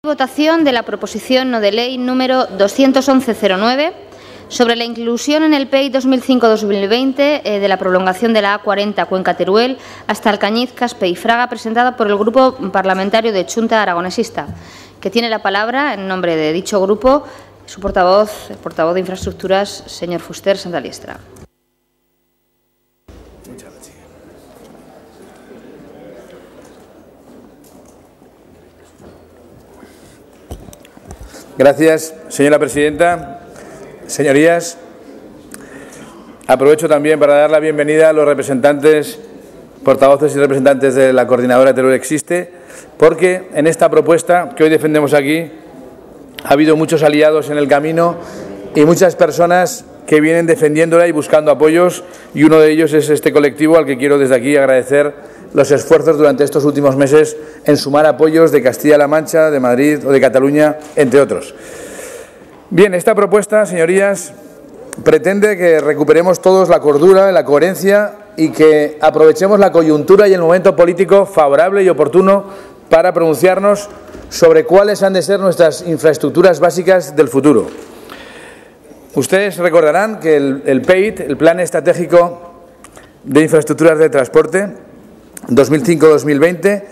Votación de la proposición no de ley número 211-09 sobre la inclusión en el PEI 2005-2020 de la prolongación de la A40 Cuenca-Teruel hasta Alcañiz, Caspe y Fraga, presentada por el Grupo Parlamentario de Chunta Aragonesista, que tiene la palabra en nombre de dicho grupo su portavoz, el portavoz de Infraestructuras, señor Fuster Santaliestra. Gracias, señora presidenta. Señorías, aprovecho también para dar la bienvenida a los representantes, portavoces y representantes de la coordinadora Teruel Existe, porque en esta propuesta que hoy defendemos aquí ha habido muchos aliados en el camino y muchas personas que vienen defendiéndola y buscando apoyos, y uno de ellos es este colectivo al que quiero desde aquí agradecer los esfuerzos durante estos últimos meses en sumar apoyos de Castilla-La Mancha, de Madrid o de Cataluña, entre otros. Bien, esta propuesta, señorías, pretende que recuperemos todos la cordura, la coherencia y que aprovechemos la coyuntura y el momento político favorable y oportuno para pronunciarnos sobre cuáles han de ser nuestras infraestructuras básicas del futuro. Ustedes recordarán que el PEIT, el Plan Estratégico de Infraestructuras de Transporte 2005-2020,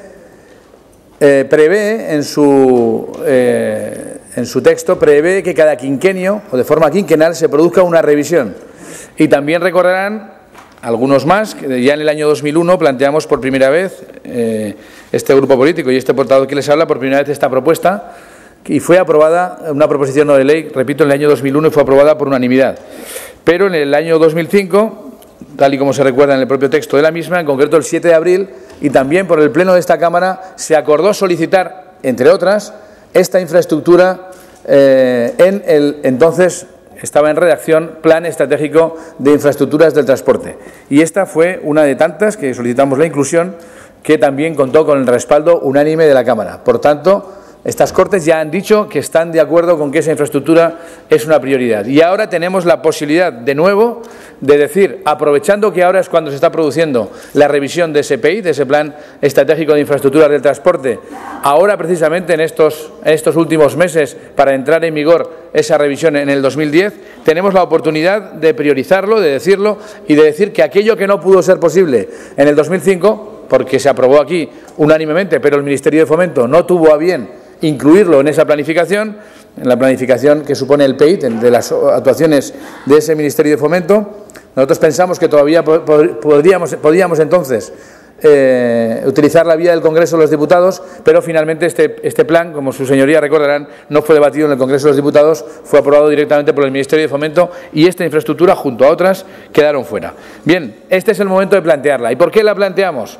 prevé en su texto que cada quinquenio o de forma quinquenal se produzca una revisión. Y también recordarán algunos más que ya en el año 2001 planteamos por primera vez este grupo político y este portavoz que les habla por primera vez esta propuesta, y fue aprobada una proposición no de ley, repito, en el año 2001 y fue aprobada por unanimidad. Pero en el año 2005, tal y como se recuerda en el propio texto de la misma, en concreto el 7 de abril, y también por el Pleno de esta Cámara, se acordó solicitar, entre otras, esta infraestructura en el entonces estaba en redacción Plan Estratégico de Infraestructuras del Transporte. Y esta fue una de tantas que solicitamos la inclusión, que también contó con el respaldo unánime de la Cámara. Por tanto, estas Cortes ya han dicho que están de acuerdo con que esa infraestructura es una prioridad. Y ahora tenemos la posibilidad, de nuevo, de decir, aprovechando que ahora es cuando se está produciendo la revisión de ese PEI, de ese Plan Estratégico de Infraestructuras del Transporte, ahora precisamente en estos últimos meses, para entrar en vigor esa revisión en el 2010, tenemos la oportunidad de priorizarlo, de decirlo y de decir que aquello que no pudo ser posible en el 2005, porque se aprobó aquí unánimemente, pero el Ministerio de Fomento no tuvo a bien incluirlo en esa planificación, en la planificación que supone el PEIT, de las actuaciones de ese Ministerio de Fomento. Nosotros pensamos que todavía podíamos entonces utilizar la vía del Congreso de los Diputados, pero finalmente este plan, como sus señorías recordarán, no fue debatido en el Congreso de los Diputados, fue aprobado directamente por el Ministerio de Fomento y esta infraestructura, junto a otras, quedaron fuera. Bien, este es el momento de plantearla. ¿Y por qué la planteamos?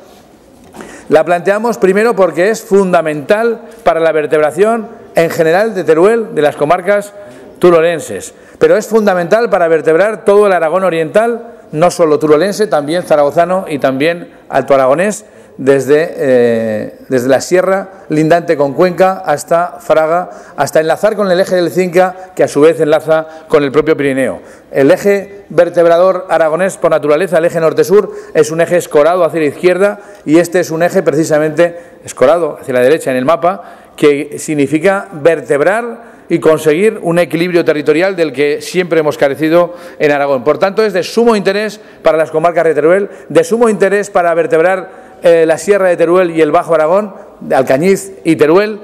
La planteamos primero porque es fundamental para la vertebración en general de Teruel, de las comarcas turolenses, pero es fundamental para vertebrar todo el Aragón oriental, no solo turolense, también zaragozano y también alto aragonés, desde la sierra lindante con Cuenca hasta Fraga, hasta enlazar con el eje del Cinca, que a su vez enlaza con el propio Pirineo. El eje vertebrador aragonés por naturaleza, el eje norte-sur, es un eje escorado hacia la izquierda, y este es un eje precisamente escorado hacia la derecha en el mapa, que significa vertebrar y conseguir un equilibrio territorial del que siempre hemos carecido en Aragón. Por tanto, es de sumo interés para las comarcas de Teruel, de sumo interés para vertebrar la Sierra de Teruel y el Bajo Aragón, de Alcañiz y Teruel,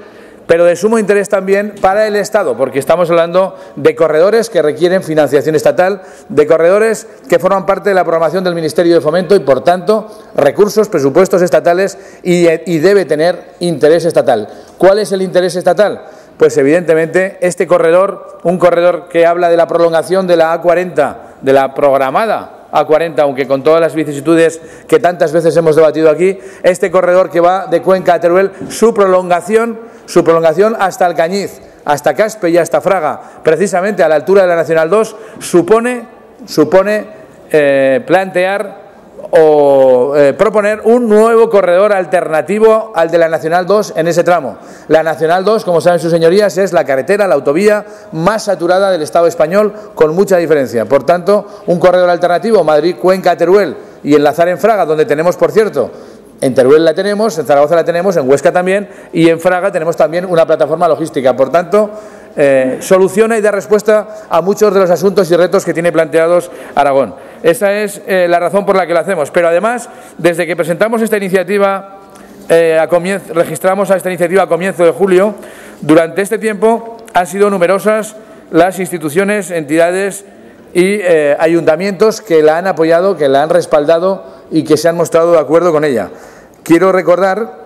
pero de sumo interés también para el Estado, porque estamos hablando de corredores que requieren financiación estatal, de corredores que forman parte de la programación del Ministerio de Fomento y, por tanto, recursos, presupuestos estatales y debe tener interés estatal. ¿Cuál es el interés estatal? Pues evidentemente este corredor, un corredor que habla de la prolongación de la A40, de la programada A40, aunque con todas las vicisitudes que tantas veces hemos debatido aquí, este corredor que va de Cuenca a Teruel, su prolongación hasta Alcañiz, hasta Caspe y hasta Fraga, precisamente a la altura de la Nacional 2, supone plantear o proponer un nuevo corredor alternativo al de la Nacional 2 en ese tramo. La Nacional 2, como saben sus señorías, es la carretera, la autovía más saturada del Estado español, con mucha diferencia. Por tanto, un corredor alternativo Madrid-Cuenca-Teruel y enlazar en Fraga, donde tenemos, por cierto, En Teruel la tenemos, en Zaragoza la tenemos, en Huesca también, y en Fraga tenemos también una plataforma logística. Por tanto, soluciona y da respuesta a muchos de los asuntos y retos que tiene planteados Aragón. Esa es la razón por la que lo hacemos. Pero además, desde que presentamos esta iniciativa, registramos a esta iniciativa a comienzo de julio, durante este tiempo han sido numerosas las instituciones, entidades y ayuntamientos que la han apoyado, que la han respaldado y que se han mostrado de acuerdo con ella. Quiero recordar,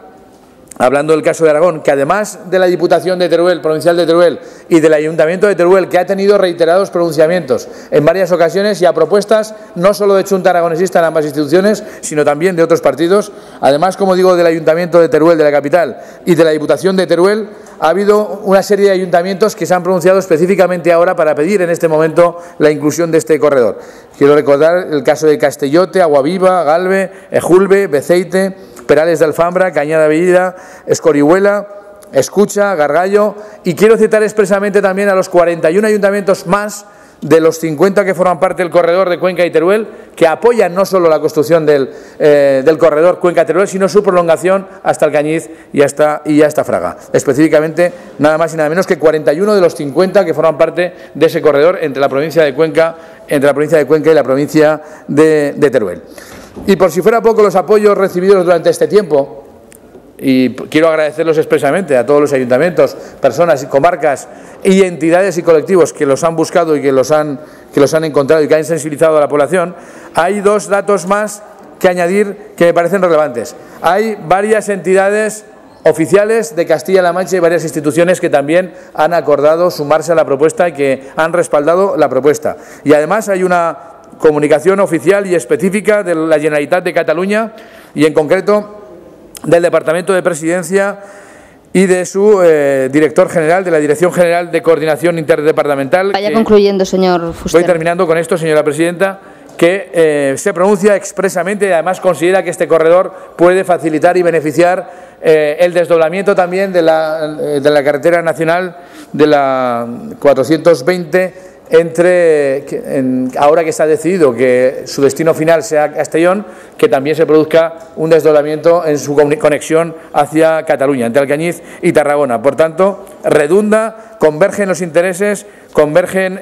hablando del caso de Aragón, que además de la Diputación de Teruel, provincial de Teruel, y del Ayuntamiento de Teruel, que ha tenido reiterados pronunciamientos en varias ocasiones y a propuestas no solo de Chunta Aragonesista en ambas instituciones, sino también de otros partidos, además, como digo, del Ayuntamiento de Teruel, de la capital, y de la Diputación de Teruel, ha habido una serie de ayuntamientos que se han pronunciado específicamente ahora para pedir en este momento la inclusión de este corredor. Quiero recordar el caso de Castellote, Aguaviva, Galve, Ejulbe, Beceite, Perales de Alfambra, Cañada Bellida, Escorihuela, Escucha, Gargallo, y quiero citar expresamente también a los 41 ayuntamientos más de los 50 que forman parte del corredor de Cuenca y Teruel, que apoyan no solo la construcción del corredor Cuenca-Teruel, sino su prolongación hasta Alcañiz y hasta Fraga. Específicamente, nada más y nada menos que 41 de los 50 que forman parte de ese corredor entre la provincia de Cuenca y la provincia de Teruel. Y por si fuera poco, los apoyos recibidos durante este tiempo, y quiero agradecerlos expresamente a todos los ayuntamientos, personas y comarcas y entidades y colectivos que los han buscado y que los han encontrado y que han sensibilizado a la población. Hay dos datos más que añadir que me parecen relevantes. Hay varias entidades oficiales de Castilla-La Mancha y varias instituciones que también han acordado sumarse a la propuesta y que han respaldado la propuesta. Y además hay una comunicación oficial y específica de la Generalitat de Cataluña y en concreto del Departamento de Presidencia y de su director general, de la Dirección General de Coordinación Interdepartamental. Vaya concluyendo, señor Fuster. Voy terminando con esto, señora presidenta, que se pronuncia expresamente y además considera que este corredor puede facilitar y beneficiar el desdoblamiento también de la carretera nacional de la 420 ahora que se ha decidido que su destino final sea Castellón, que también se produzca un desdoblamiento en su conexión hacia Cataluña, entre Alcañiz y Tarragona. Por tanto, redunda, convergen los intereses, convergen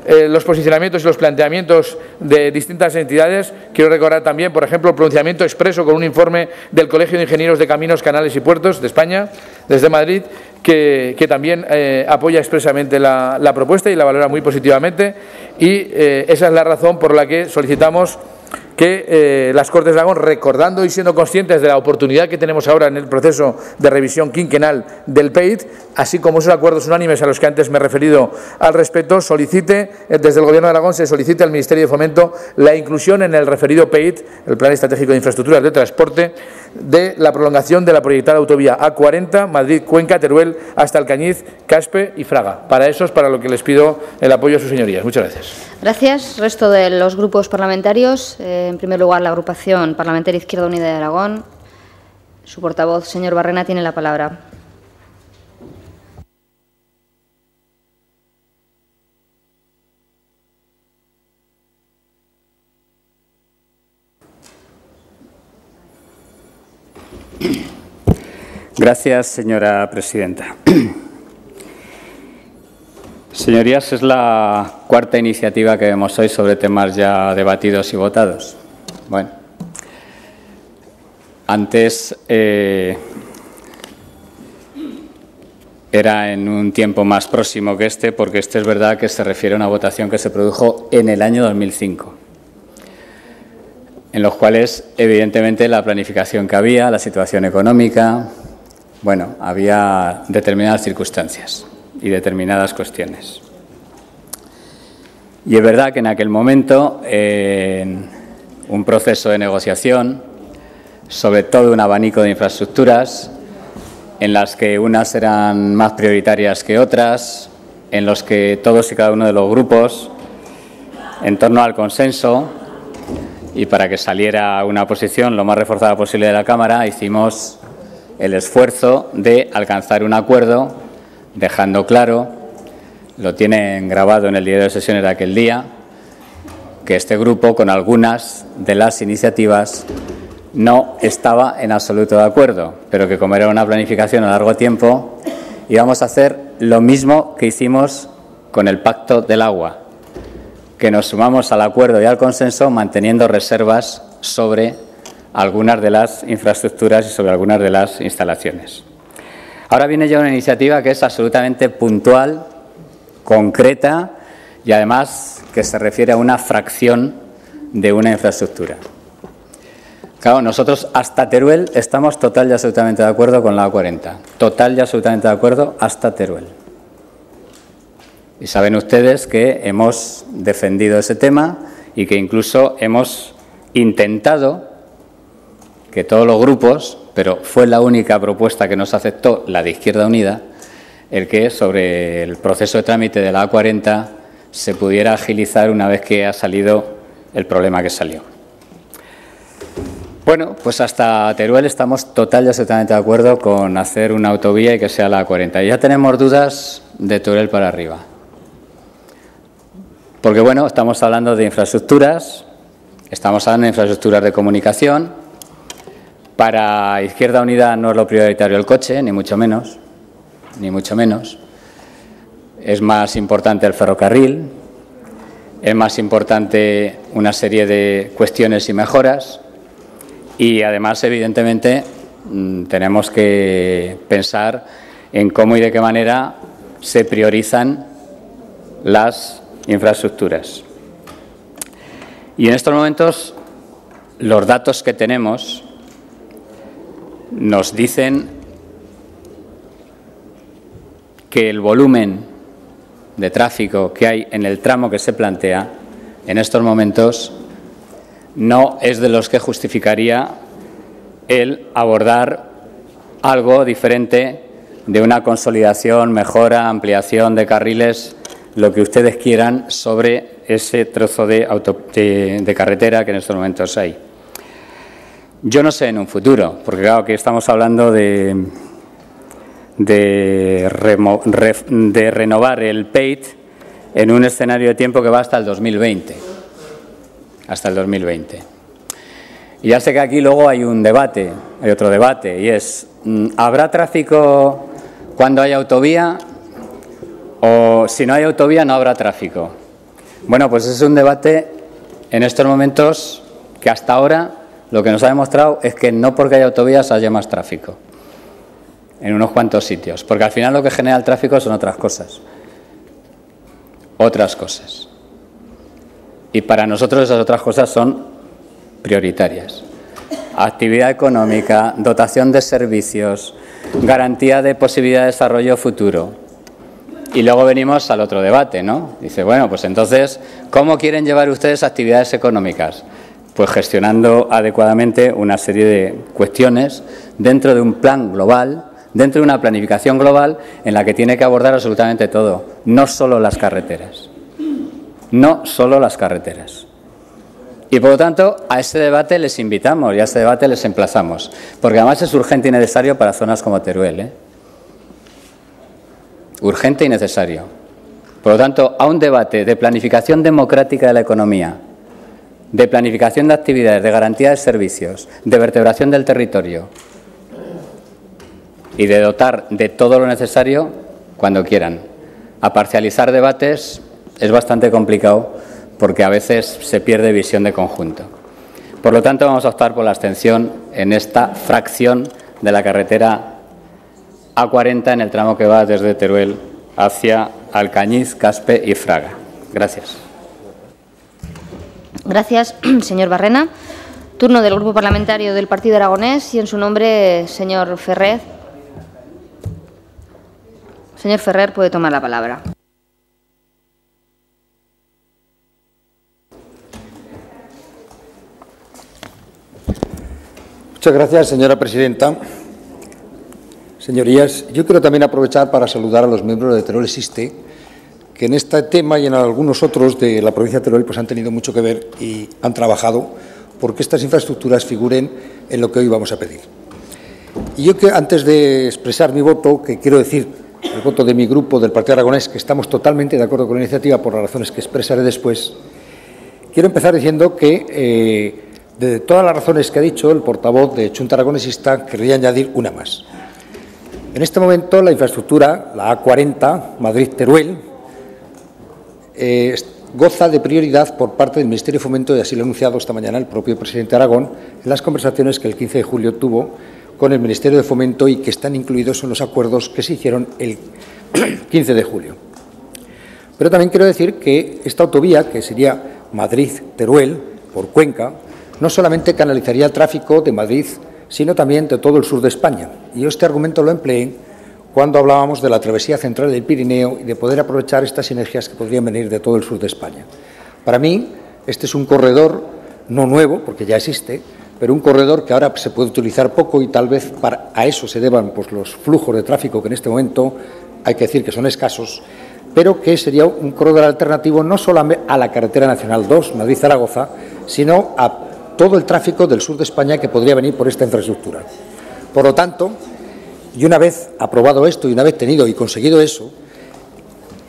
los posicionamientos y los planteamientos de distintas entidades. Quiero recordar también, por ejemplo, el pronunciamiento expreso con un informe del Colegio de Ingenieros de Caminos, Canales y Puertos de España, desde Madrid, que también apoya expresamente la propuesta y la valora muy positivamente, y esa es la razón por la que solicitamos que las Cortes de Aragón, recordando y siendo conscientes de la oportunidad que tenemos ahora en el proceso de revisión quinquenal del PEIT, así como esos acuerdos unánimes a los que antes me he referido al respecto, solicite, desde el Gobierno de Aragón se solicite al Ministerio de Fomento la inclusión en el referido PEIT, el Plan Estratégico de Infraestructuras de Transporte, de la prolongación de la proyectada autovía A40 Madrid-Cuenca-Teruel hasta Alcañiz, Caspe y Fraga. Para eso es para lo que les pido el apoyo a sus señorías. Muchas gracias. Gracias. Resto de los grupos parlamentarios. En primer lugar, la agrupación parlamentaria Izquierda Unida de Aragón. Su portavoz, señor Barrena, tiene la palabra. Gracias, señora presidenta. Señorías, es la cuarta iniciativa que vemos hoy sobre temas ya debatidos y votados. Bueno, antes era en un tiempo más próximo que este, porque este es verdad que se refiere a una votación que se produjo en el año 2005. En los cuales, evidentemente, la planificación que había, la situación económica, bueno, había determinadas circunstancias y determinadas cuestiones. Y es verdad que en aquel momento, en un proceso de negociación sobre todo un abanico de infraestructuras, en las que unas eran más prioritarias que otras, en los que todos y cada uno de los grupos, en torno al consenso, y para que saliera una posición lo más reforzada posible de la Cámara, hicimos el esfuerzo de alcanzar un acuerdo, dejando claro, lo tienen grabado en el diario de sesiones de aquel día, que este grupo, con algunas de las iniciativas, no estaba en absoluto de acuerdo, pero que como era una planificación a largo tiempo, íbamos a hacer lo mismo que hicimos con el Pacto del Agua, que nos sumamos al acuerdo y al consenso manteniendo reservas sobre algunas de las infraestructuras y sobre algunas de las instalaciones. Ahora viene ya una iniciativa que es absolutamente puntual, concreta y además que se refiere a una fracción de una infraestructura. Claro, nosotros hasta Teruel estamos total y absolutamente de acuerdo con la A40. Total y absolutamente de acuerdo hasta Teruel. Y saben ustedes que hemos defendido ese tema y que incluso hemos intentado que todos los grupos, pero fue la única propuesta que nos aceptó, la de Izquierda Unida, el que sobre el proceso de trámite de la A40 se pudiera agilizar una vez que ha salido el problema que salió. Bueno, pues hasta Teruel estamos total y absolutamente de acuerdo con hacer una autovía y que sea la A40. Y ya tenemos dudas de Teruel para arriba. Porque, bueno, estamos hablando de infraestructuras, estamos hablando de infraestructuras de comunicación. Para Izquierda Unida no es lo prioritario el coche, ni mucho menos, ni mucho menos. Es más importante el ferrocarril, es más importante una serie de cuestiones y mejoras. Y además, evidentemente, tenemos que pensar en cómo y de qué manera se priorizan las infraestructuras. Y en estos momentos, los datos que tenemos nos dicen que el volumen de tráfico que hay en el tramo que se plantea en estos momentos no es de los que justificaría el abordar algo diferente de una consolidación, mejora, ampliación de carriles, lo que ustedes quieran sobre ese trozo de carretera que en estos momentos hay. Yo no sé en un futuro, porque claro, aquí estamos hablando de renovar el PEIT en un escenario de tiempo que va hasta el 2020. Hasta el 2020. Y ya sé que aquí luego hay un debate, hay otro debate, y es, ¿habrá tráfico cuando haya autovía? O si no hay autovía no habrá tráfico. Bueno, pues es un debate en estos momentos que hasta ahora lo que nos ha demostrado es que no porque haya autovías haya más tráfico en unos cuantos sitios, porque al final lo que genera el tráfico son otras cosas. Otras cosas. Y para nosotros esas otras cosas son prioritarias. Actividad económica, dotación de servicios, garantía de posibilidad de desarrollo futuro. Y luego venimos al otro debate, ¿no? Dice, bueno, pues entonces, ¿cómo quieren llevar ustedes actividades económicas? Pues gestionando adecuadamente una serie de cuestiones dentro de un plan global, dentro de una planificación global en la que tiene que abordar absolutamente todo, no solo las carreteras. No solo las carreteras. Y por lo tanto, a ese debate les invitamos y a ese debate les emplazamos, porque además es urgente y necesario para zonas como Teruel, ¿eh? Urgente y necesario. Por lo tanto, a un debate de planificación democrática de la economía, de planificación de actividades, de garantía de servicios, de vertebración del territorio y de dotar de todo lo necesario cuando quieran. A parcializar debates es bastante complicado porque a veces se pierde visión de conjunto. Por lo tanto, vamos a optar por la abstención en esta fracción de la carretera A40 en el tramo que va desde Teruel hacia Alcañiz, Caspe y Fraga. Gracias. Gracias, señor Barrena. Turno del Grupo Parlamentario del Partido Aragonés y en su nombre, señor Ferrer. Señor Ferrer, puede tomar la palabra. Muchas gracias, señora presidenta. Señorías, yo quiero también aprovechar para saludar a los miembros de Teruel Existe, que en este tema y en algunos otros de la provincia de Teruel pues han tenido mucho que ver y han trabajado porque estas infraestructuras figuren en lo que hoy vamos a pedir. Y yo, que antes de expresar mi voto, que quiero decir el voto de mi grupo del Partido Aragonés, que estamos totalmente de acuerdo con la iniciativa por las razones que expresaré después, quiero empezar diciendo que De todas las razones que ha dicho el portavoz de Chunta Aragonesista, querría añadir una más. En este momento, la infraestructura, la A40 Madrid-Teruel, goza de prioridad por parte del Ministerio de Fomento, y así lo ha anunciado esta mañana el propio presidente de Aragón en las conversaciones que el 15 de julio tuvo con el Ministerio de Fomento y que están incluidos en los acuerdos que se hicieron el 15 de julio. Pero también quiero decir que esta autovía, que sería Madrid-Teruel, por Cuenca, no solamente canalizaría el tráfico de Madrid, sino también de todo el sur de España. Y yo este argumento lo empleé cuando hablábamos de la travesía central del Pirineo y de poder aprovechar estas sinergias que podrían venir de todo el sur de España. Para mí, este es un corredor no nuevo, porque ya existe, pero un corredor que ahora se puede utilizar poco y tal vez a eso se deban pues, los flujos de tráfico que en este momento hay que decir que son escasos, pero que sería un corredor alternativo no solo a la carretera nacional 2, Madrid-Zaragoza, sino a todo el tráfico del sur de España que podría venir por esta infraestructura. Por lo tanto, y una vez aprobado esto y una vez tenido y conseguido eso,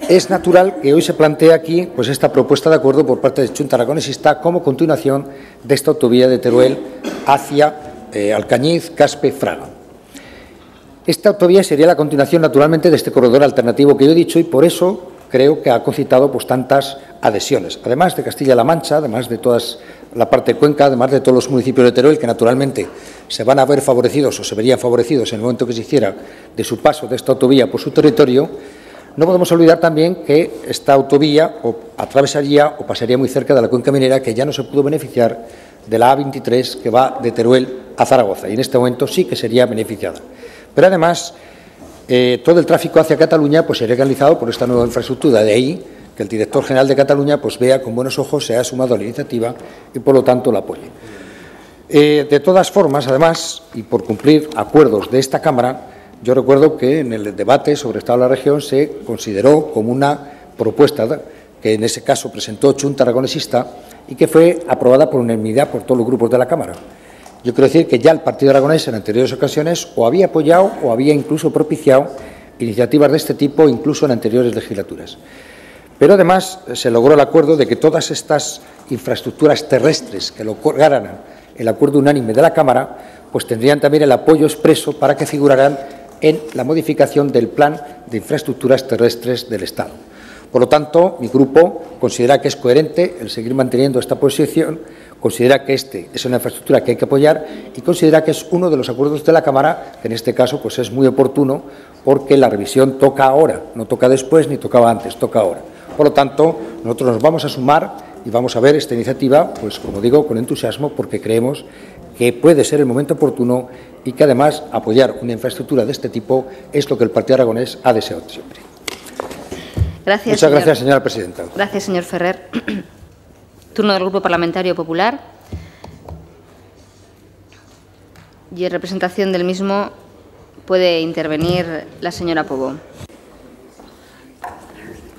es natural que hoy se plantee aquí pues, esta propuesta de acuerdo por parte de Chunta Aragonesista como continuación de esta autovía de Teruel hacia Alcañiz, Caspe, Fraga. Esta autovía sería la continuación naturalmente de este corredor alternativo que yo he dicho y por eso creo que ha concitado pues, tantas adhesiones. Además de Castilla-La Mancha, además de toda la parte de Cuenca, además de todos los municipios de Teruel que naturalmente se van a ver favorecidos o se verían favorecidos en el momento que se hiciera de su paso de esta autovía por su territorio, no podemos olvidar también que esta autovía atravesaría o pasaría muy cerca de la cuenca minera que ya no se pudo beneficiar de la A23 que va de Teruel a Zaragoza y en este momento sí que sería beneficiada. Pero además todo el tráfico hacia Cataluña pues sería canalizado por esta nueva infraestructura, de ahí que el director general de Cataluña pues vea con buenos ojos, se ha sumado a la iniciativa y por lo tanto la apoye. De todas formas, además, y por cumplir acuerdos de esta Cámara, yo recuerdo que en el debate sobre el Estado de la región se consideró como una propuesta que en ese caso presentó Chunta Aragonesista y que fue aprobada por unanimidad por todos los grupos de la Cámara. Yo quiero decir que ya el Partido Aragonés en anteriores ocasiones o había apoyado o había incluso propiciado iniciativas de este tipo incluso en anteriores legislaturas. Pero además se logró el acuerdo de que todas estas infraestructuras terrestres que lograran el acuerdo unánime de la Cámara, pues tendrían también el apoyo expreso para que figuraran en la modificación del Plan de Infraestructuras Terrestres del Estado. Por lo tanto, mi grupo considera que es coherente el seguir manteniendo esta posición, considera que este es una infraestructura que hay que apoyar y considera que es uno de los acuerdos de la Cámara, que en este caso pues es muy oportuno porque la revisión toca ahora, no toca después ni tocaba antes, toca ahora. Por lo tanto, nosotros nos vamos a sumar y vamos a ver esta iniciativa, pues como digo, con entusiasmo, porque creemos que puede ser el momento oportuno y que además apoyar una infraestructura de este tipo es lo que el Partido Aragonés ha deseado siempre. Gracias, Muchas gracias, señora presidenta. Gracias, señor Ferrer. Turno del Grupo Parlamentario Popular. Y en representación del mismo puede intervenir la señora Pobó.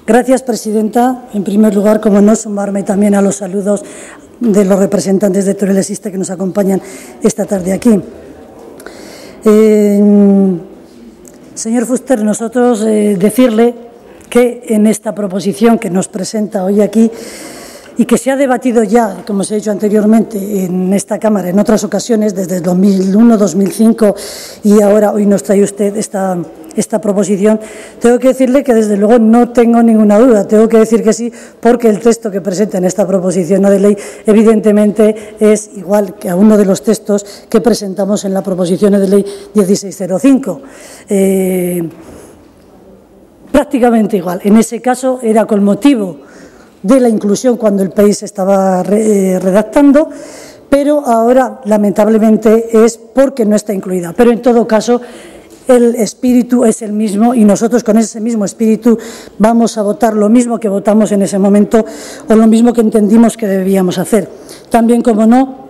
Gracias, presidenta. En primer lugar, como no, sumarme también a los saludos de los representantes de Teruel Existe que nos acompañan esta tarde aquí. Señor Fuster, nosotros decirle que en esta proposición que nos presenta hoy aquí y que se ha debatido ya, como se ha dicho anteriormente, en esta Cámara en otras ocasiones, desde el 2001, 2005 y ahora hoy nos trae usted esta proposición, tengo que decirle que desde luego no tengo ninguna duda, tengo que decir que sí, porque el texto que presenta en esta proposición no de ley evidentemente es igual que a uno de los textos que presentamos en la proposición de ley 1605. Prácticamente igual. En ese caso era con motivo de la inclusión cuando el país estaba redactando, pero ahora lamentablemente es porque no está incluida. Pero en todo caso el espíritu es el mismo y nosotros con ese mismo espíritu vamos a votar lo mismo que votamos en ese momento o lo mismo que entendimos que debíamos hacer. También, como no,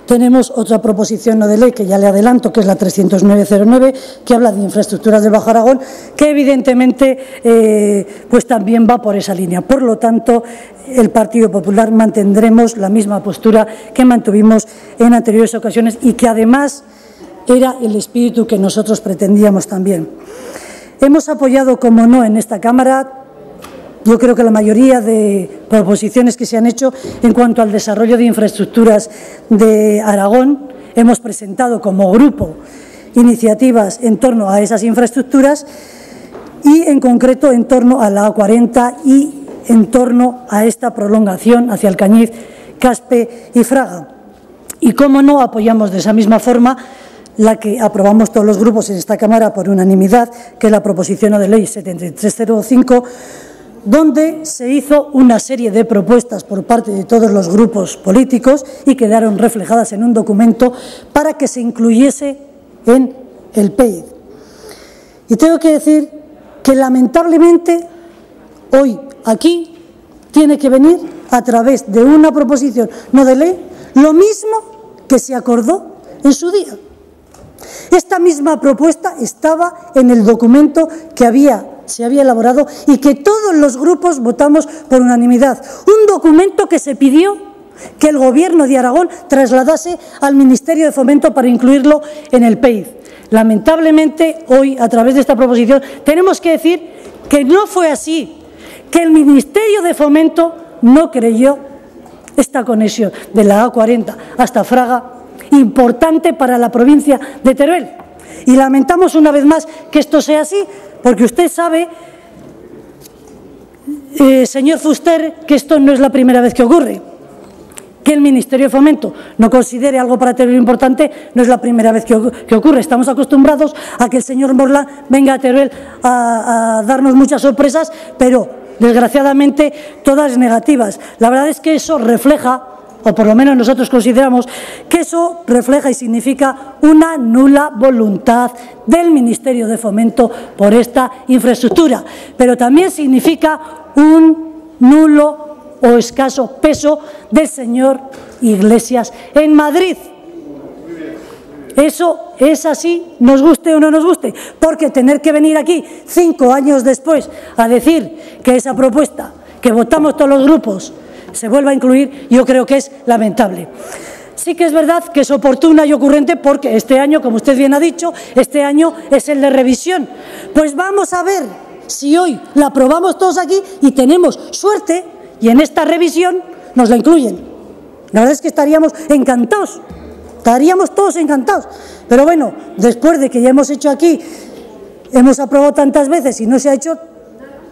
tenemos otra proposición no de ley que ya le adelanto, que es la 30909, que habla de infraestructuras del Bajo Aragón, que evidentemente pues también va por esa línea. Por lo tanto, el Partido Popular mantendremos la misma postura que mantuvimos en anteriores ocasiones y que además era el espíritu que nosotros pretendíamos también. Hemos apoyado, como no, en esta Cámara yo creo que la mayoría de proposiciones que se han hecho en cuanto al desarrollo de infraestructuras de Aragón, hemos presentado como grupo iniciativas en torno a esas infraestructuras y en concreto en torno a la A40 y en torno a esta prolongación hacia Alcañiz, Caspe y Fraga. Y cómo no apoyamos de esa misma forma la que aprobamos todos los grupos en esta Cámara por unanimidad, que es la proposición no de ley 7305, donde se hizo una serie de propuestas por parte de todos los grupos políticos y quedaron reflejadas en un documento para que se incluyese en el PEID. Y tengo que decir que lamentablemente hoy aquí tiene que venir a través de una proposición no de ley lo mismo que se acordó en su día. Esta misma propuesta estaba en el documento que se había elaborado y que todos los grupos votamos por unanimidad. Un documento que se pidió que el Gobierno de Aragón trasladase al Ministerio de Fomento para incluirlo en el PEID. Lamentablemente, hoy, a través de esta proposición, tenemos que decir que no fue así, que el Ministerio de Fomento no creyó esta conexión de la A40 hasta Fraga, importante para la provincia de Teruel. Y lamentamos una vez más que esto sea así, porque usted sabe, señor Fuster, que esto no es la primera vez que ocurre. Que el Ministerio de Fomento no considere algo para Teruel importante no es la primera vez que ocurre. Estamos acostumbrados a que el señor Morlán venga a Teruel a darnos muchas sorpresas, pero desgraciadamente todas negativas. La verdad es que eso refleja, o por lo menos nosotros consideramos que eso refleja y significa una nula voluntad del Ministerio de Fomento por esta infraestructura, pero también significa un nulo o escaso peso del señor Iglesias en Madrid. Eso es así, nos guste o no nos guste, porque tener que venir aquí 5 años después a decir que esa propuesta que votamos todos los grupos se vuelva a incluir, yo creo que es lamentable. Sí que es verdad que es oportuna y ocurrente porque este año, como usted bien ha dicho, este año es el de revisión. Pues vamos a ver si hoy la aprobamos todos aquí y tenemos suerte y en esta revisión nos la incluyen. La verdad es que estaríamos encantados, estaríamos todos encantados. Pero bueno, después de que ya hemos hecho aquí, hemos aprobado tantas veces y no se ha hecho,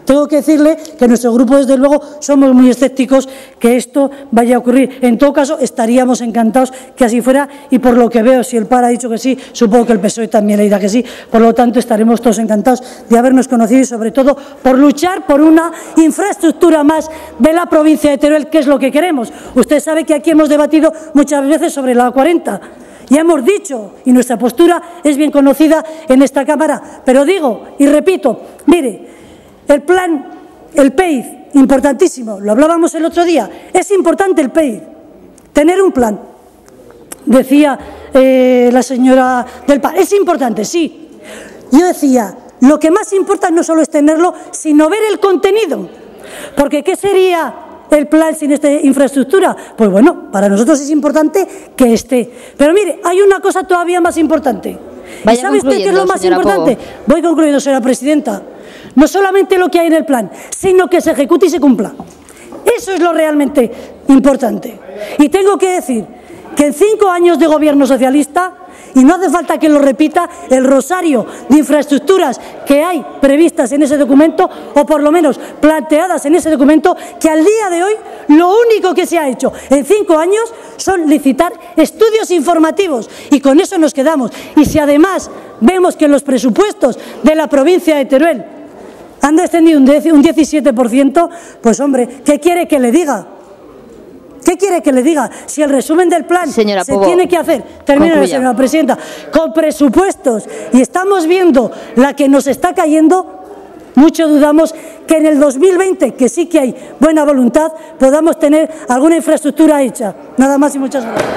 tengo que decirle que nuestro grupo, desde luego, somos muy escépticos que esto vaya a ocurrir. En todo caso, estaríamos encantados que así fuera y por lo que veo, si el PAR ha dicho que sí, supongo que el PSOE también le dirá que sí. Por lo tanto, estaremos todos encantados de habernos conocido y, sobre todo, por luchar por una infraestructura más de la provincia de Teruel, que es lo que queremos. Usted sabe que aquí hemos debatido muchas veces sobre la A40. Ya hemos dicho, y nuestra postura es bien conocida en esta Cámara, pero digo y repito, mire, el plan, el PEID, importantísimo, lo hablábamos el otro día, es importante el PEID, tener un plan, decía la señora del PAR, es importante, sí. Yo decía, lo que más importa no solo es tenerlo, sino ver el contenido, porque ¿qué sería el plan sin esta infraestructura? Pues bueno, para nosotros es importante que esté, pero mire, hay una cosa todavía más importante. ¿Y sabe usted qué es lo más importante? Pobo. Voy concluyendo, señora presidenta. No solamente lo que hay en el plan, sino que se ejecute y se cumpla. Eso es lo realmente importante. Y tengo que decir que en 5 años de gobierno socialista, y no hace falta que lo repita, el rosario de infraestructuras que hay previstas en ese documento, o por lo menos planteadas en ese documento, que al día de hoy lo único que se ha hecho en 5 años son licitar estudios informativos, y con eso nos quedamos. Y si además vemos que los presupuestos de la provincia de Teruel han descendido un 17%, pues hombre, ¿qué quiere que le diga? ¿Qué quiere que le diga? Si el resumen del plan señora se Pobo, tiene que hacer, termino, señora presidenta, con presupuestos, y estamos viendo la que nos está cayendo, mucho dudamos que en el 2020, que sí que hay buena voluntad, podamos tener alguna infraestructura hecha. Nada más y muchas gracias.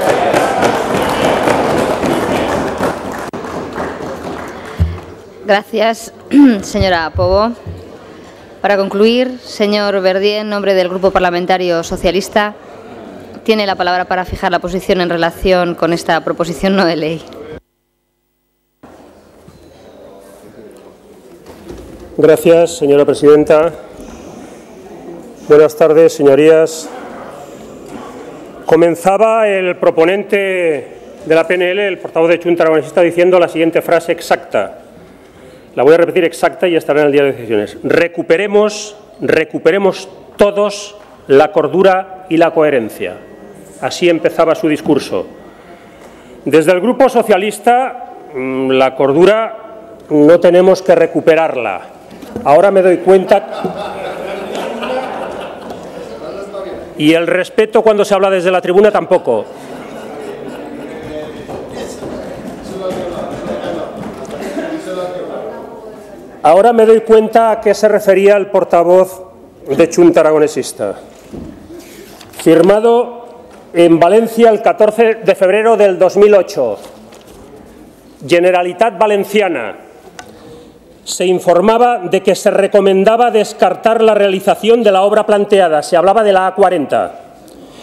Gracias, señora Pobo. Para concluir, señor Verdier, en nombre del Grupo Parlamentario Socialista, tiene la palabra para fijar la posición en relación con esta proposición no de ley. Gracias, señora presidenta. Buenas tardes, señorías. Comenzaba el proponente de la PNL, el portavoz de Chunta Aragonesista, diciendo la siguiente frase exacta. La voy a repetir exacta y estará en el diario de sesiones. Recuperemos todos la cordura y la coherencia. Así empezaba su discurso. Desde el Grupo Socialista, la cordura no tenemos que recuperarla. Ahora me doy cuenta. Y el respeto cuando se habla desde la tribuna tampoco. Ahora me doy cuenta a qué se refería el portavoz de Chunta Aragonesista. Firmado en Valencia el 14 de febrero del 2008. Generalitat Valenciana. Se informaba de que se recomendaba descartar la realización de la obra planteada. Se hablaba de la A40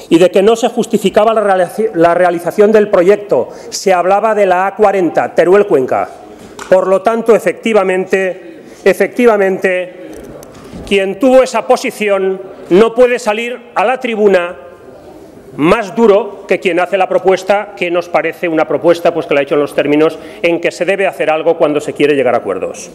y de que no se justificaba la realización del proyecto. Se hablaba de la A40, Teruel-Cuenca. Por lo tanto, efectivamente, quien tuvo esa posición no puede salir a la tribuna más duro que quien hace la propuesta, que nos parece una propuesta pues que la ha hecho en los términos en que se debe hacer algo cuando se quiere llegar a acuerdos.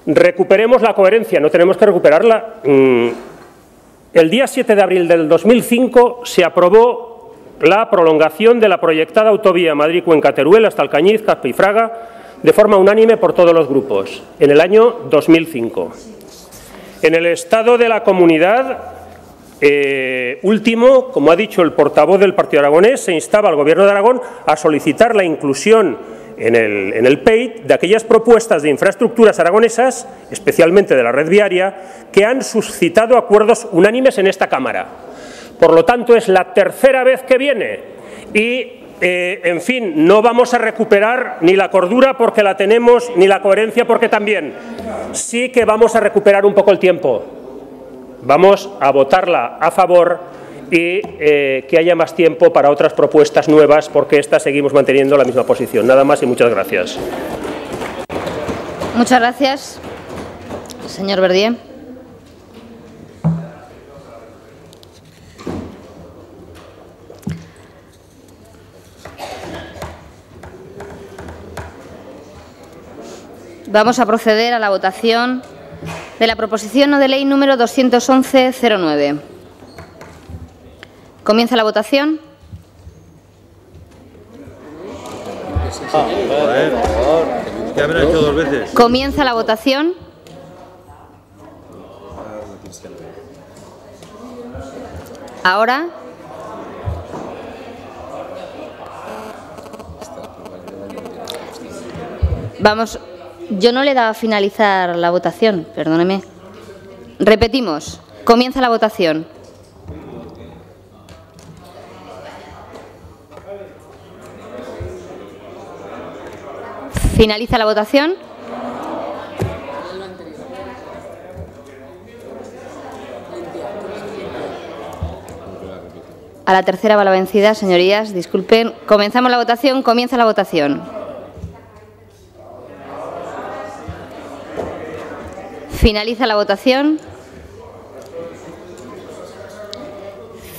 Recuperemos la coherencia, no tenemos que recuperarla. El día 7 de abril del 2005 se aprobó la prolongación de la proyectada autovía Madrid-Cuenca-Teruel hasta Alcañiz, Caspe y Fraga de forma unánime por todos los grupos, en el año 2005. En el estado de la comunidad último, como ha dicho el portavoz del Partido Aragonés, se instaba al Gobierno de Aragón a solicitar la inclusión en el PEIT de aquellas propuestas de infraestructuras aragonesas, especialmente de la red viaria, que han suscitado acuerdos unánimes en esta Cámara. Por lo tanto, es la tercera vez que viene y, en fin, no vamos a recuperar ni la cordura porque la tenemos, ni la coherencia porque también. Sí que vamos a recuperar un poco el tiempo. Vamos a votarla a favor y que haya más tiempo para otras propuestas nuevas, porque estas seguimos manteniendo la misma posición. Nada más y muchas gracias. Muchas gracias, señor Verdier. Vamos a proceder a la votación de la proposición no de ley número 211-09. ¿Comienza la votación? Ya me lo he hecho 2 veces. ¿Comienza la votación? Ahora. Vamos. Yo no le he dado a finalizar la votación, perdóneme. Repetimos, comienza la votación. Finaliza la votación. A la tercera va la vencida, señorías, disculpen. Comenzamos la votación, comienza la votación. Finaliza la votación.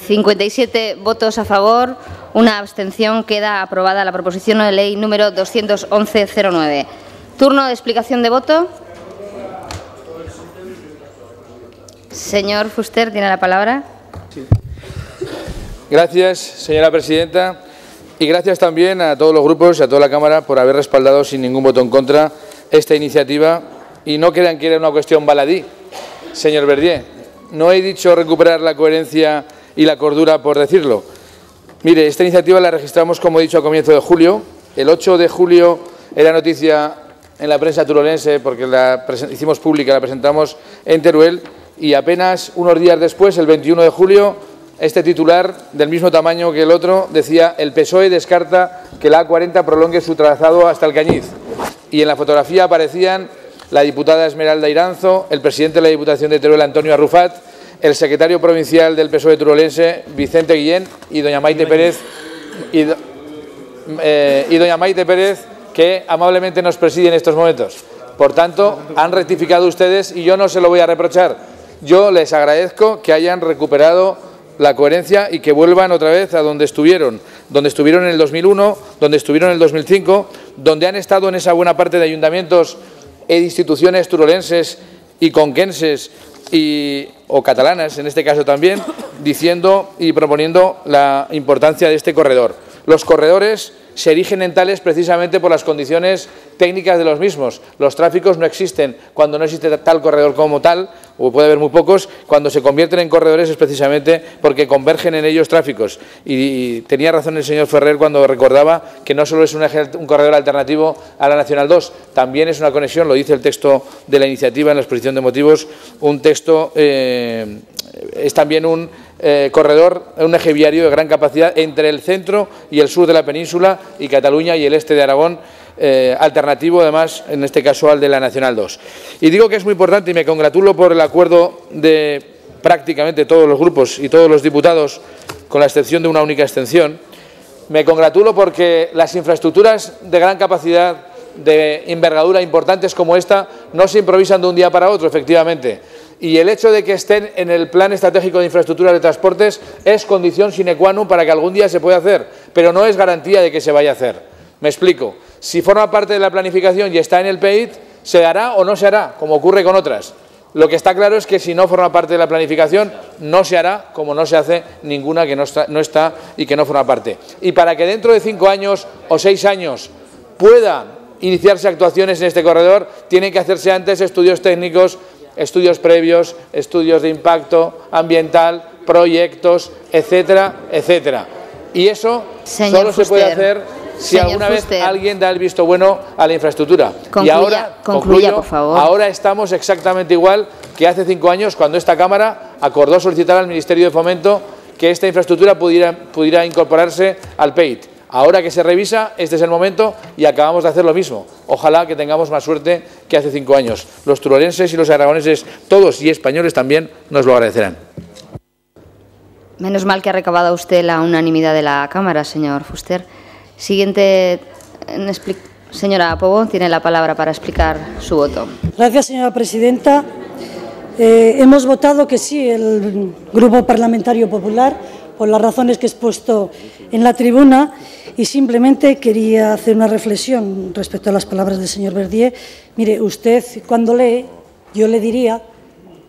57 votos a favor, una abstención. Queda aprobada la proposición de ley número 211-09. Turno de explicación de voto. Señor Fuster, tiene la palabra. Sí. Gracias, señora presidenta. Y gracias también a todos los grupos y a toda la Cámara por haber respaldado sin ningún voto en contra esta iniciativa. Y no crean que era una cuestión baladí, señor Verdier. No he dicho recuperar la coherencia y la cordura por decirlo. Mire, esta iniciativa la registramos, como he dicho, a comienzo de julio. El 8 de julio era noticia en la prensa turolense porque la hicimos pública, la presentamos en Teruel y apenas unos días después, el 21 de julio, este titular, del mismo tamaño que el otro, decía: el PSOE descarta que la A40 prolongue su trazado hasta Alcañiz. Y en la fotografía aparecían la diputada Esmeralda Iranzo, el presidente de la Diputación de Teruel, Antonio Arrufat, el secretario provincial del PSOE turolense, Vicente Guillén, y doña Maite Pérez, que amablemente nos preside en estos momentos. Por tanto, han rectificado ustedes y yo no se lo voy a reprochar. yo les agradezco que hayan recuperado la coherencia y que vuelvan otra vez a donde estuvieron en el 2001, donde estuvieron en el 2005, donde han estado en esa buena parte de ayuntamientos e instituciones turolenses y conquenses o catalanas, en este caso también, diciendo y proponiendo la importancia de este corredor. Los corredores se erigen en tales precisamente por las condiciones técnicas de los mismos. Los tráficos no existen cuando no existe tal corredor como tal, o puede haber muy pocos. Cuando se convierten en corredores es precisamente porque convergen en ellos tráficos. Y tenía razón el señor Ferrer cuando recordaba que no solo es un corredor alternativo a la Nacional 2, también es una conexión, lo dice el texto de la iniciativa en la exposición de motivos, un texto, es también un corredor, un eje viario de gran capacidad entre el centro y el sur de la península y Cataluña y el este de Aragón, alternativo además, en este caso al de la Nacional 2. Y digo que es muy importante y me congratulo por el acuerdo de prácticamente todos los grupos y todos los diputados, con la excepción de una única abstención. Me congratulo porque las infraestructuras de gran capacidad, de envergadura importantes como esta, no se improvisan de un día para otro, efectivamente. Y el hecho de que estén en el Plan Estratégico de Infraestructuras de Transportes es condición sine qua non para que algún día se pueda hacer, pero no es garantía de que se vaya a hacer. Me explico. Si forma parte de la planificación y está en el PEIT, ¿se hará o no se hará, como ocurre con otras? Lo que está claro es que si no forma parte de la planificación, no se hará, como no se hace ninguna que no está y que no forma parte. Y para que dentro de 5 años o 6 años puedan iniciarse actuaciones en este corredor, tienen que hacerse antes estudios técnicos, estudios previos, estudios de impacto ambiental, proyectos, etcétera, etcétera. Y eso solo se puede hacer si alguna vez alguien da el visto bueno a la infraestructura. Y ahora, concluya, por favor. Ahora estamos exactamente igual que hace 5 años, cuando esta Cámara acordó solicitar al Ministerio de Fomento que esta infraestructura pudiera incorporarse al PEIT. Ahora que se revisa, este es el momento y acabamos de hacer lo mismo. Ojalá que tengamos más suerte que hace 5 años. Los turolenses y los aragoneses, todos y españoles también, nos lo agradecerán. Menos mal que ha recabado usted la unanimidad de la Cámara, señor Fuster. Siguiente, señora Pobo, tiene la palabra para explicar su voto. Gracias, señora presidenta. Hemos votado que sí, el Grupo Parlamentario Popular, por las razones que he expuesto en la tribuna, y simplemente quería hacer una reflexión respecto a las palabras del señor Verdier. Mire, usted cuando lee, yo le diría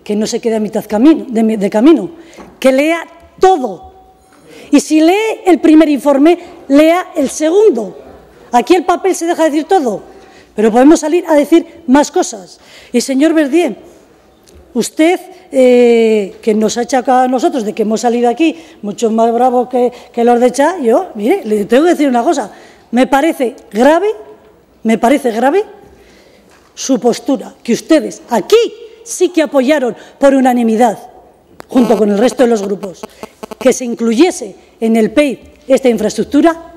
que no se quede a mitad de camino, que lea todo. Y si lee el primer informe, lea el segundo. Aquí el papel se deja decir todo, pero podemos salir a decir más cosas. Y señor Verdier, usted, que nos ha achacado a nosotros de que hemos salido aquí mucho más bravo que los de Chá, yo, mire, le tengo que decir una cosa, me parece grave su postura, que ustedes aquí sí que apoyaron por unanimidad, junto con el resto de los grupos, que se incluyese en el PEIT esta infraestructura,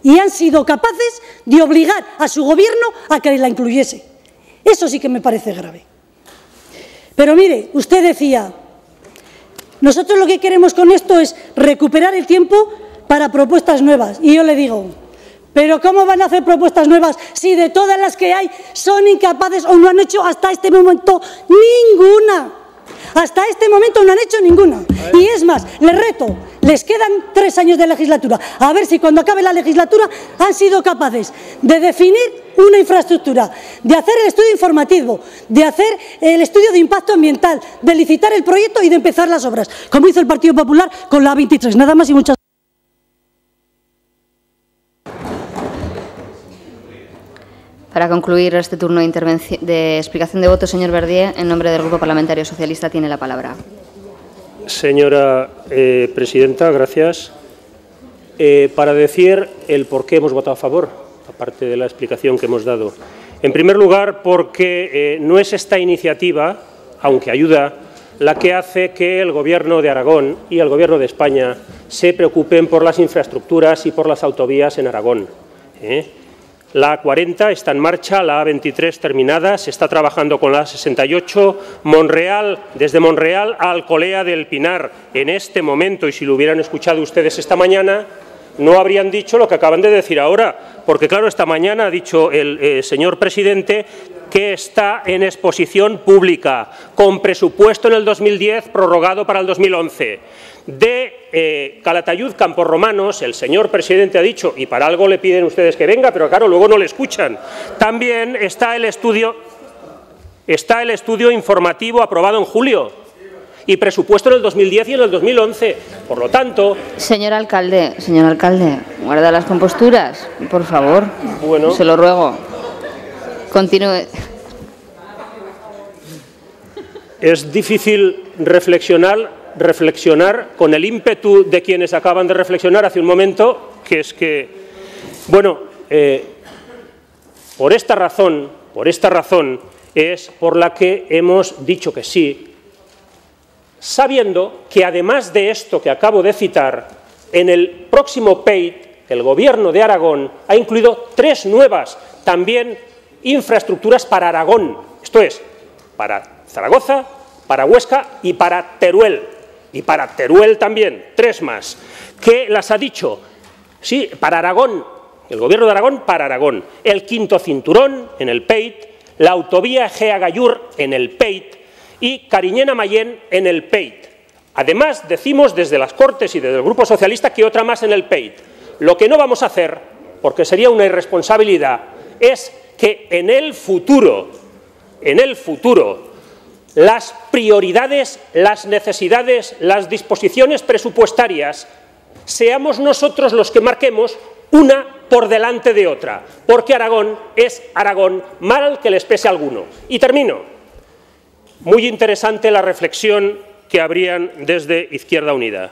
y han sido capaces de obligar a su gobierno a que la incluyese. Eso sí que me parece grave. Pero mire, usted decía, nosotros lo que queremos con esto es recuperar el tiempo para propuestas nuevas. Y yo le digo, ¿pero cómo van a hacer propuestas nuevas si de todas las que hay son incapaces o no han hecho hasta este momento ninguna? Hasta este momento no han hecho ninguna. Y es más, les reto, les quedan 3 años de legislatura. A ver si cuando acabe la legislatura han sido capaces de definir una infraestructura, de hacer el estudio informativo, de hacer el estudio de impacto ambiental, de licitar el proyecto y de empezar las obras, como hizo el Partido Popular con la A23. Nada más y muchas gracias. Para concluir este turno de explicación de voto, señor Verdier, en nombre del Grupo Parlamentario Socialista, tiene la palabra. Señora presidenta, gracias. Para decir el por qué hemos votado a favor, aparte de la explicación que hemos dado. En primer lugar, porque no es esta iniciativa, aunque ayuda, la que hace que el Gobierno de Aragón y el Gobierno de España se preocupen por las infraestructuras y por las autovías en Aragón. La A40 está en marcha, la A23 terminada, se está trabajando con la A68, desde Monreal a Alcolea del Pinar en este momento, y si lo hubieran escuchado ustedes esta mañana, no habrían dicho lo que acaban de decir ahora, porque claro, esta mañana ha dicho el señor presidente que está en exposición pública, con presupuesto en el 2010 prorrogado para el 2011. De Calatayud Camporromanos, el señor presidente ha dicho, y para algo le piden ustedes que venga, pero claro, luego no le escuchan. También está el estudio informativo aprobado en julio y presupuesto en el 2010 y en el 2011. Por lo tanto... Señor alcalde, guarda las composturas, por favor. Bueno. Se lo ruego. Continúe. Es difícil reflexionar con el ímpetu de quienes acaban de reflexionar hace un momento, que es que, bueno, por esta razón es por la que hemos dicho que sí, sabiendo que además de esto que acabo de citar, en el próximo PEIT el Gobierno de Aragón ha incluido 3 nuevas también infraestructuras para Aragón, esto es, para Zaragoza, para Huesca y para Teruel. Y para Teruel también, 3 más, que las ha dicho, sí, para Aragón, el Gobierno de Aragón para Aragón, el 5º cinturón en el PEIT, la autovía Egea-Gallur en el PEIT y Cariñena-Mayén en el PEIT. Además, decimos desde las Cortes y desde el Grupo Socialista que otra más en el PEIT. Lo que no vamos a hacer, porque sería una irresponsabilidad, es que en el futuro, las prioridades, las necesidades, las disposiciones presupuestarias, seamos nosotros los que marquemos una por delante de otra, porque Aragón es Aragón, mal que les pese a alguno. Y termino. Muy interesante la reflexión que habrían desde Izquierda Unida,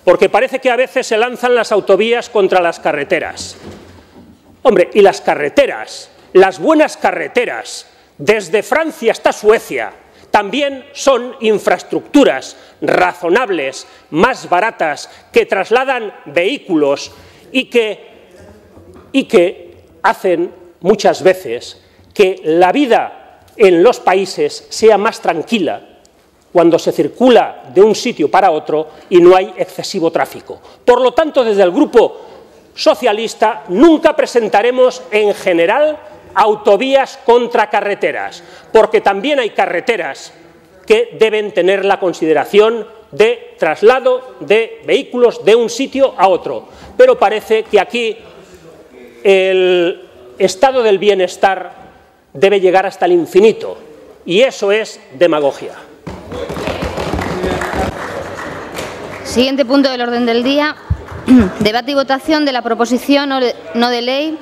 porque parece que a veces se lanzan las autovías contra las carreteras. Hombre, y las carreteras, las buenas carreteras, desde Francia hasta Suecia, también son infraestructuras razonables, más baratas, que trasladan vehículos y que hacen muchas veces que la vida en los países sea más tranquila cuando se circula de un sitio para otro y no hay excesivo tráfico. Por lo tanto, desde el Grupo Socialista nunca presentaremos en general autovías contra carreteras, porque también hay carreteras que deben tener la consideración de traslado de vehículos de un sitio a otro. Pero parece que aquí el estado del bienestar debe llegar hasta el infinito, y eso es demagogia. Siguiente punto del orden del día. Debate y votación de la proposición no de ley